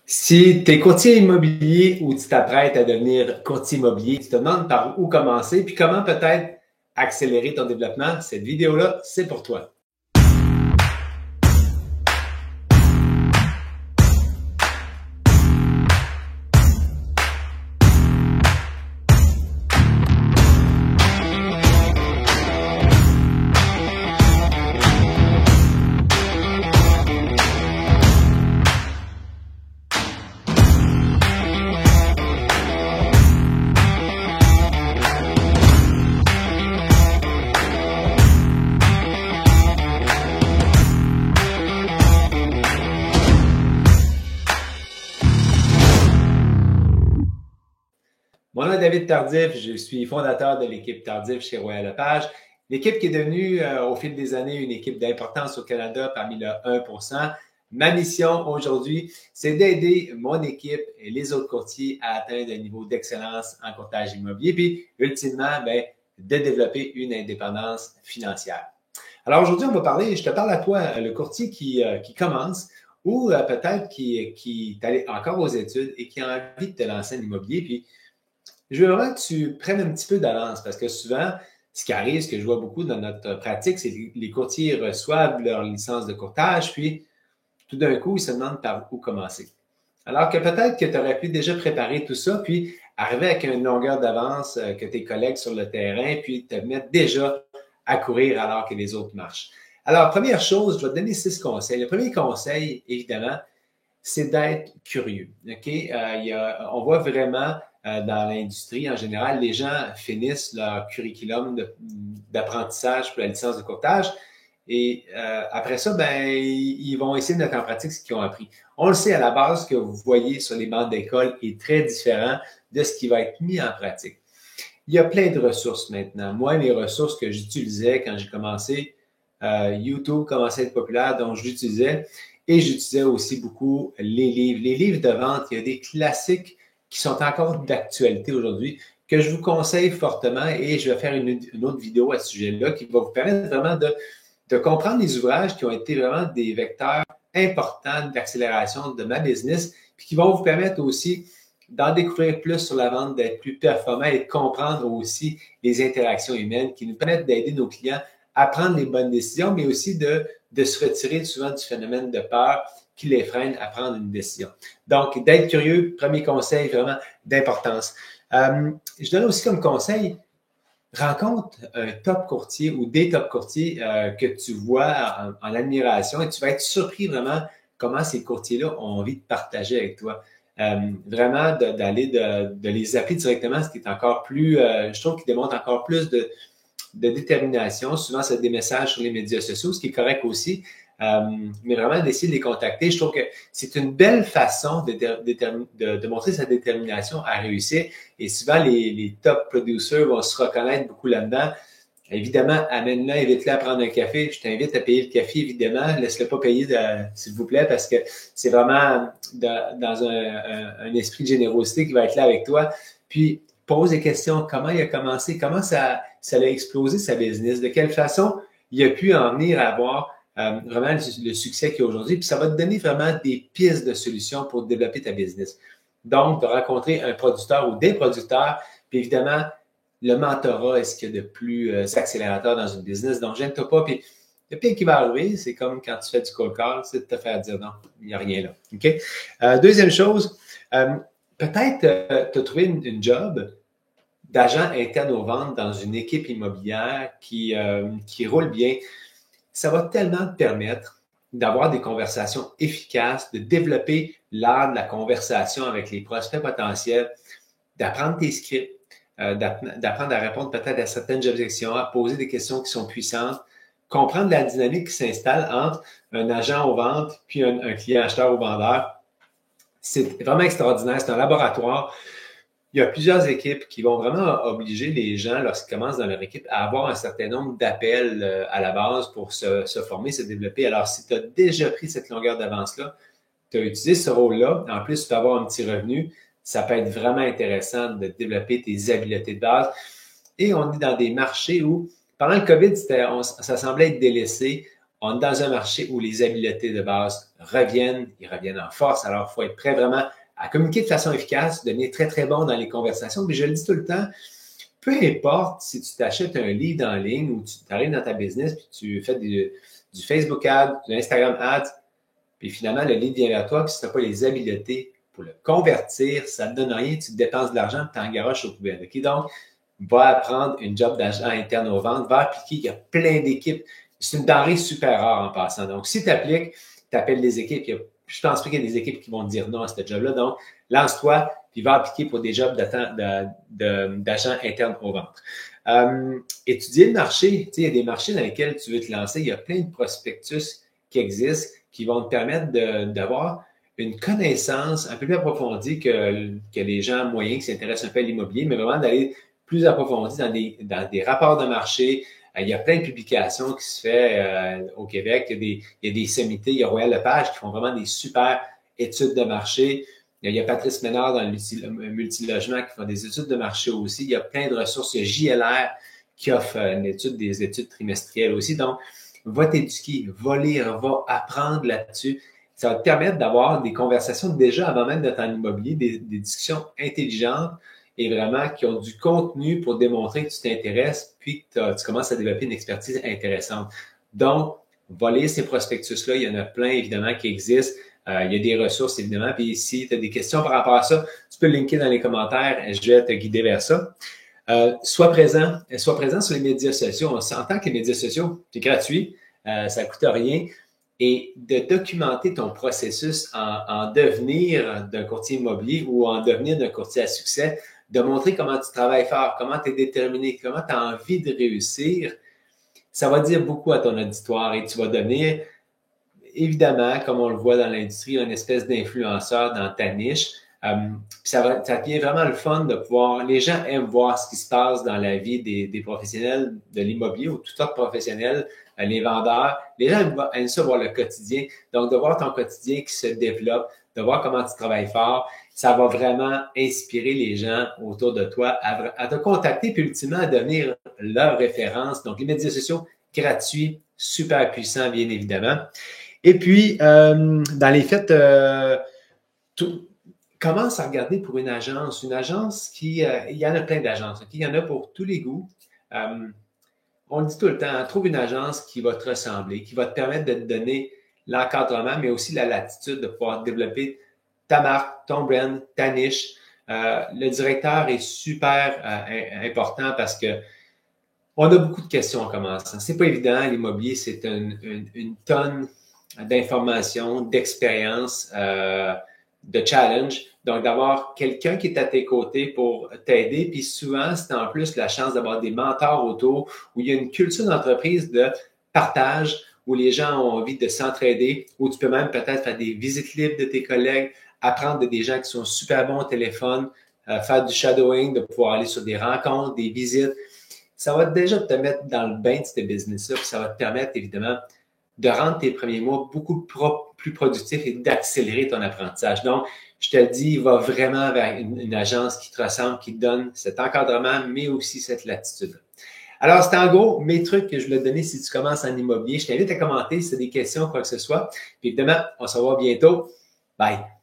Si tu es courtier immobilier ou tu t'apprêtes à devenir courtier immobilier, tu te demandes par où commencer, puis comment peut-être accélérer ton développement, cette vidéo-là, c'est pour toi. Mon nom est David Tardif, je suis fondateur de l'équipe Tardif chez Royal Lepage. L'équipe qui est devenue au fil des années une équipe d'importance au Canada parmi le 1%. Ma mission aujourd'hui, c'est d'aider mon équipe et les autres courtiers à atteindre un niveau d'excellence en courtage immobilier, puis ultimement, de développer une indépendance financière. Alors aujourd'hui, on va parler, je te parle à toi, le courtier qui commence ou peut-être qui est allé encore aux études et qui a envie de te lancer en immobilier, puis je veux vraiment que tu prennes un petit peu d'avance parce que souvent, ce qui arrive, ce que je vois beaucoup dans notre pratique, c'est que les courtiers reçoivent leur licence de courtage, puis tout d'un coup, ils se demandent par où commencer. Alors que peut-être que tu aurais pu déjà préparer tout ça, puis arriver avec une longueur d'avance que tes collègues sur le terrain, puis te mettre déjà à courir alors que les autres marchent. Alors, première chose, je vais te donner 6 conseils. Le premier conseil, évidemment, c'est d'être curieux. Okay? On voit vraiment dans l'industrie, en général, les gens finissent leur curriculum d'apprentissage pour la licence de courtage et après ça, ils vont essayer de mettre en pratique ce qu'ils ont appris. On le sait, à la base, ce que vous voyez sur les bancs d'école est très différent de ce qui va être mis en pratique. Il y a plein de ressources maintenant. Moi, les ressources que j'utilisais quand j'ai commencé, YouTube commençait à être populaire, donc j'utilisais. Et j'utilisais aussi beaucoup les livres. Les livres de vente, il y a des classiques qui sont encore d'actualité aujourd'hui que je vous conseille fortement et je vais faire une autre vidéo à ce sujet-là qui va vous permettre vraiment de comprendre les ouvrages qui ont été vraiment des vecteurs importants d'accélération de ma business puis qui vont vous permettre aussi d'en découvrir plus sur la vente, d'être plus performant et de comprendre aussi les interactions humaines qui nous permettent d'aider nos clients à prendre les bonnes décisions, mais aussi de se retirer souvent du phénomène de peur qui les freine à prendre une décision. Donc, d'être curieux, premier conseil vraiment d'importance. Je donne aussi comme conseil, rencontre un top courtier ou des top courtiers que tu vois en admiration et tu vas être surpris vraiment comment ces courtiers-là ont envie de partager avec toi. Vraiment d'aller de les appeler directement, ce qui est encore plus, je trouve qu'il démontre encore plus de détermination. Souvent, c'est des messages sur les médias sociaux, ce qui est correct aussi, mais vraiment d'essayer de les contacter. Je trouve que c'est une belle façon de montrer sa détermination à réussir. Et souvent, les top producers vont se reconnaître beaucoup là-dedans. Évidemment, amène-le, invite-le à prendre un café. Je t'invite à payer le café, évidemment. Laisse-le pas payer, s'il vous plaît, parce que c'est vraiment dans un esprit de générosité qui va être là avec toi. Puis, pose des questions. Comment il a commencé? Comment ça a explosé sa business? De quelle façon il a pu en venir à avoir vraiment le succès qu'il y a aujourd'hui? Puis ça va te donner vraiment des pistes de solutions pour développer ta business. Donc, de rencontrer un producteur ou des producteurs, puis évidemment, le mentorat est ce qu'il y a de plus accélérateur dans une business. Donc, gêne-toi pas. Puis, le pire qui va arriver, c'est comme quand tu fais du cold call, c'est de te faire dire non, il n'y a rien là. OK? Deuxième chose, peut-être tu as trouvé une job d'agent interne aux ventes dans une équipe immobilière qui roule bien. Ça va tellement te permettre d'avoir des conversations efficaces, de développer l'art de la conversation avec les prospects potentiels, d'apprendre tes scripts, d'apprendre à répondre peut-être à certaines objections, à poser des questions qui sont puissantes, comprendre la dynamique qui s'installe entre un agent aux ventes puis un client acheteur ou vendeur. C'est vraiment extraordinaire. C'est un laboratoire. Il y a plusieurs équipes qui vont vraiment obliger les gens, lorsqu'ils commencent dans leur équipe, à avoir un certain nombre d'appels à la base pour se former, se développer. Alors, si tu as déjà pris cette longueur d'avance-là, tu as utilisé ce rôle-là, en plus, tu peux avoir un petit revenu, ça peut être vraiment intéressant de développer tes habiletés de base. Et on est dans des marchés où, pendant le COVID, ça semblait être délaissé. on est dans un marché où les habiletés de base reviennent, ils reviennent en force. Alors, il faut être prêt vraiment à communiquer de façon efficace, devenir très, très bon dans les conversations. Mais je le dis tout le temps, peu importe si tu t'achètes un lead en ligne ou tu arrives dans ta business puis tu fais du Facebook Ad, du Instagram Ads, puis finalement, le lead vient vers toi, puis si tu n'as pas les habiletés pour le convertir, ça ne te donne rien, tu dépenses de l'argent, tu t'engaroches aux poubelles. Okay? Donc, va apprendre une job d'agent interne aux ventes, va appliquer, il y a plein d'équipes. C'est une denrée super rare en passant. Donc, si tu appliques, tu appelles des équipes, je pense pas qu'il y a des équipes qui vont te dire non à ce job-là. Donc, lance-toi, puis va appliquer pour des jobs d'agent interne aux ventes. Étudier le marché, il y a des marchés dans lesquels tu veux te lancer, il y a plein de prospectus qui existent, qui vont te permettre d'avoir une connaissance un peu plus approfondie que les gens moyens qui s'intéressent un peu à l'immobilier, mais vraiment d'aller plus approfondi dans des rapports de marché. Il y a plein de publications qui se font au Québec. Il y a des sommités, il y a Royal Lepage qui font vraiment des super études de marché. Il y a Patrice Ménard dans le multilogement qui font des études de marché aussi. Il y a plein de ressources. Il y a JLR qui offre des études trimestrielles aussi. Donc, va t'éduquer, va lire, va apprendre là-dessus. Ça va te permettre d'avoir des conversations déjà avant même d'être en immobilier, des discussions intelligentes et vraiment qui ont du contenu pour démontrer que tu t'intéresses puis que tu commences à développer une expertise intéressante. Donc, va lire ces prospectus-là. Il y en a plein, évidemment, qui existent. Il y a des ressources, évidemment. Puis si tu as des questions par rapport à ça, tu peux le linker dans les commentaires. Je vais te guider vers ça. Sois présent sur les médias sociaux. On s'entend que les médias sociaux, c'est gratuit, ça ne coûte rien. Et de documenter ton processus en devenir d'un courtier immobilier ou en devenir d'un courtier à succès, de montrer comment tu travailles fort, comment tu es déterminé, comment tu as envie de réussir, ça va dire beaucoup à ton auditoire et tu vas devenir, évidemment, comme on le voit dans l'industrie, une espèce d'influenceur dans ta niche. Ça devient vraiment le fun de pouvoir. Les gens aiment voir ce qui se passe dans la vie des professionnels de l'immobilier ou tout autre professionnel, les vendeurs. Les gens aiment ça voir le quotidien. Donc, de voir ton quotidien qui se développe, de voir comment tu travailles fort, ça va vraiment inspirer les gens autour de toi à te contacter puis ultimement à devenir leur référence. Donc, les médias sociaux gratuits, super puissants, bien évidemment. Et puis, dans les faits, commence à regarder pour une agence qui, il y en a plein d'agences, okay? Il y en a pour tous les goûts. On le dit tout le temps, trouve une agence qui va te ressembler, qui va te permettre de te donner l'encadrement, mais aussi la latitude de pouvoir développer ta marque, ton brand, ta niche. Le directeur est super important parce que on a beaucoup de questions en commençant. C'est pas évident, l'immobilier, c'est une tonne d'informations, d'expériences, de challenge. Donc, d'avoir quelqu'un qui est à tes côtés pour t'aider. Puis souvent, c'est en plus la chance d'avoir des mentors autour où il y a une culture d'entreprise de partage, où les gens ont envie de s'entraider, où tu peux même peut-être faire des visites libres de tes collègues, apprendre de des gens qui sont super bons au téléphone, faire du shadowing, de pouvoir aller sur des rencontres, des visites. Ça va déjà te mettre dans le bain de ce business-là, puis ça va te permettre, évidemment, de rendre tes premiers mois beaucoup plus productifs et d'accélérer ton apprentissage. Donc, je te le dis, va vraiment vers une agence qui te ressemble, qui te donne cet encadrement, mais aussi cette latitude. Alors, c'est en gros mes trucs que je voulais te donner si tu commences en immobilier. Je t'invite à commenter si tu as des questions, quoi que ce soit. Puis évidemment, on se revoit bientôt. Bye!